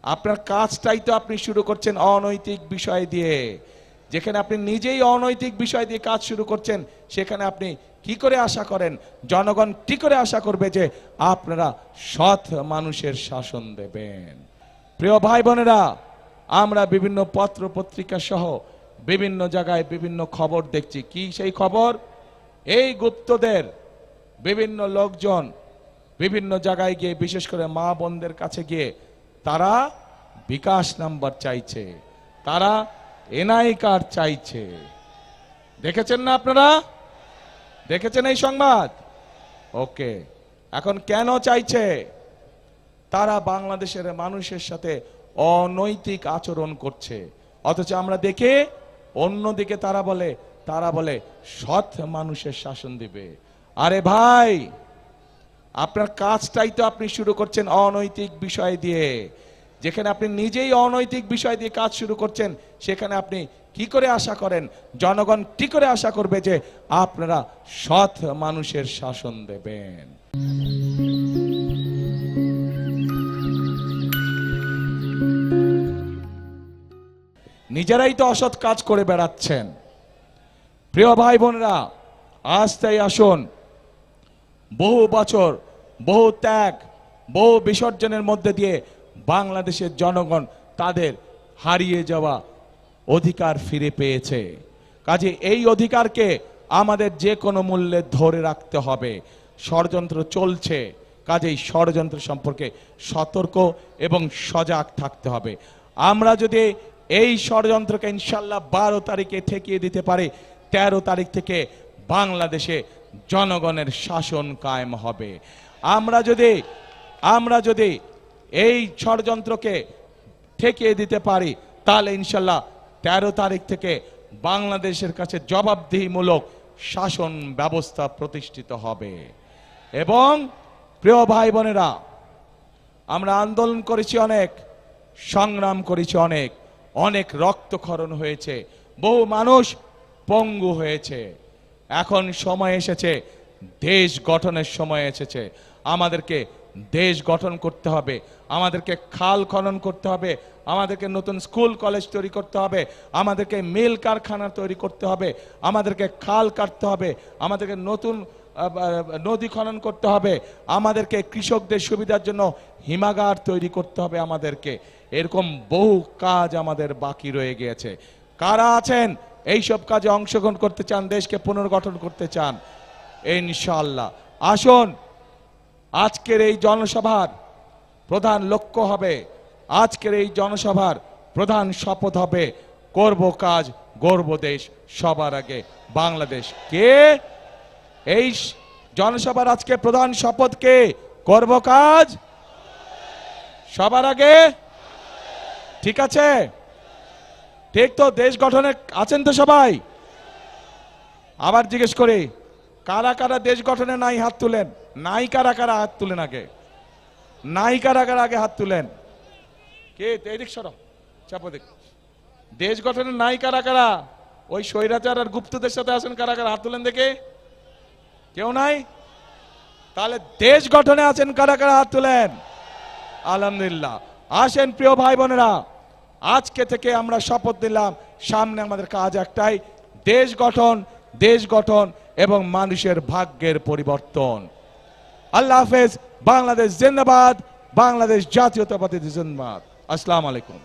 আপনার কাজটাই তো আপনি শুরু করছেন অনৈতিক বিষয় দিয়ে। যেখানে আপনি নিজেই অনৈতিক বিষয় দিয়ে কাজ শুরু করছেন, সেখানে আপনি কি করে আশা করেন, জনগণ কি করে আশা করবে যে আপনারা সৎ মানুষের শাসন দেবেন? প্রিয় ভাই বোনেরা, আমরা বিভিন্ন পত্র পত্রিকা সহ বিভিন্ন জায়গায় বিভিন্ন খবর দেখছি। কি সেই খবর? এই গুপ্তদের বিভিন্ন লোকজন বিভিন্ন জায়গায় গিয়ে, বিশেষ করে মা বোনদের কাছে গিয়ে তারা বিকাশ নাম্বার চাইছে, তারা এনআই কার্ড চাইছে। দেখেছেন না আপনারা? দেখেছেন এই সংবাদ? ওকে, এখন কেন চাইছে? তারা বাংলাদেশের মানুষের সাথে অনৈতিক আচরণ করছে, অথচ আমরা দেখে অন্যদিকে তারা বলে সৎ মানুষের শাসন দিবে। আরে ভাই, আপনার কাজটাই তো আপনি শুরু করছেন অনৈতিক বিষয় দিয়ে। যেখানে আপনি নিজেই অনৈতিক বিষয় দিয়ে কাজ শুরু করছেন, সেখানে আপনি কি করে আশা করেন, জনগণ কি করে আশা করবে যে আপনারা সৎ মানুষের শাসন দেবেন? নিজেরাই তো অসৎ কাজ করে বেড়াচ্ছেন। প্রিয় ভাই বোনেরা, আজ তাই আসুন, বহু বছর, বহু ত্যাগ, বহু বিসর্জনের মধ্যে দিয়ে বাংলাদেশের জনগণ তাদের হারিয়ে যাওয়া অধিকার ফিরে পেয়েছে। কাজে এই অধিকারকে আমাদের যে কোনো মূল্যে ধরে রাখতে হবে। ষড়যন্ত্র চলছে, কাজেই ষড়যন্ত্র সম্পর্কে সতর্ক এবং সজাগ থাকতে হবে। আমরা যদি এই ষড়যন্ত্রকে ইনশাল্লাহ 12 তারিখে ঠেকিয়ে দিতে পারি, 13 তারিখ থেকে বাংলাদেশে জনগণের শাসন কায়েম হবে। আমরা যদি এই ষড়যন্ত্রকে ঠেকিয়ে দিতে পারি, তাহলে ইনশাল্লাহ 13 তারিখ থেকে বাংলাদেশের কাছে জবাবদিহিমূলক শাসন ব্যবস্থা প্রতিষ্ঠিত হবে। এবং প্রিয় ভাই বোনেরা, আমরা আন্দোলন করেছি অনেক, সংগ্রাম করেছি অনেক, অনেক রক্তক্ষরণ হয়েছে, বহু মানুষ পঙ্গু হয়েছে। এখন সময় এসেছে, দেশ গঠনের সময় এসেছে। আমাদেরকে দেশ গঠন করতে হবে, আমাদেরকে খাল খনন করতে হবে, আমাদেরকে নতুন স্কুল কলেজ তৈরি করতে হবে, আমাদেরকে মিল কারখানা তৈরি করতে হবে, আমাদেরকে খাল কাটতে হবে, আমাদেরকে নতুন নদী খনন করতে হবে, আমাদেরকে কৃষকদের সুবিধার জন্য হিমাগার তৈরি করতে হবে। আমাদেরকে এরকম বহু কাজ আমাদের বাকি রয়ে গিয়েছে। কারা আছেন এইসব কাজে অংশগ্রহণ করতে চান, দেশকে পুনর্গঠন করতে চান? ইনশাআল্লাহ আসুন। আজকের এই জনসভার প্রধান লক্ষ্য হবে, আজকের এই জনসভার প্রধান শপথ হবে, করব কাজ, গর্ব দেশ, সবার আগে বাংলাদেশ। কে এই জনসভার আজকে প্রধান শপথ? কে করব কাজ, সবার আগে? ঠিক আছে, ঠিক তো? দেশ গঠনে আছেন তো সবাই? আবার জিজ্ঞেস করি, কারা কারা দেশ গঠনে নাই হাত তুলেন? নাই কারা কারা হাত তুলেন? আগে নাই কারা কারা আগে হাত তুলেন? কে? এদিক সরো, চাপো দিক। দেশ গঠনে নাই কারা কারা? ওই স্বৈরাচার আর গুপ্তদের সাথে আছেন কারা কারা? হাত তুলেন দেখে। কেউ নাই? তাহলে দেশ গঠনে আছেন কারা কারা? হাত তুলেন। আলহামদুলিল্লাহ। আসেন প্রিয় ভাই বোনেরা, আজকে থেকে আমরা শপথ নিলাম, সামনে আমাদের কাজ একটাই, দেশ গঠন, দেশ গঠন এবং মানুষের ভাগ্যের পরিবর্তন। আল্লাহ হাফেজ। বাংলাদেশ জিন্দাবাদ, বাংলাদেশ জাতীয়তাবাদী জিন্দাবাদ। আসসালামু আলাইকুম।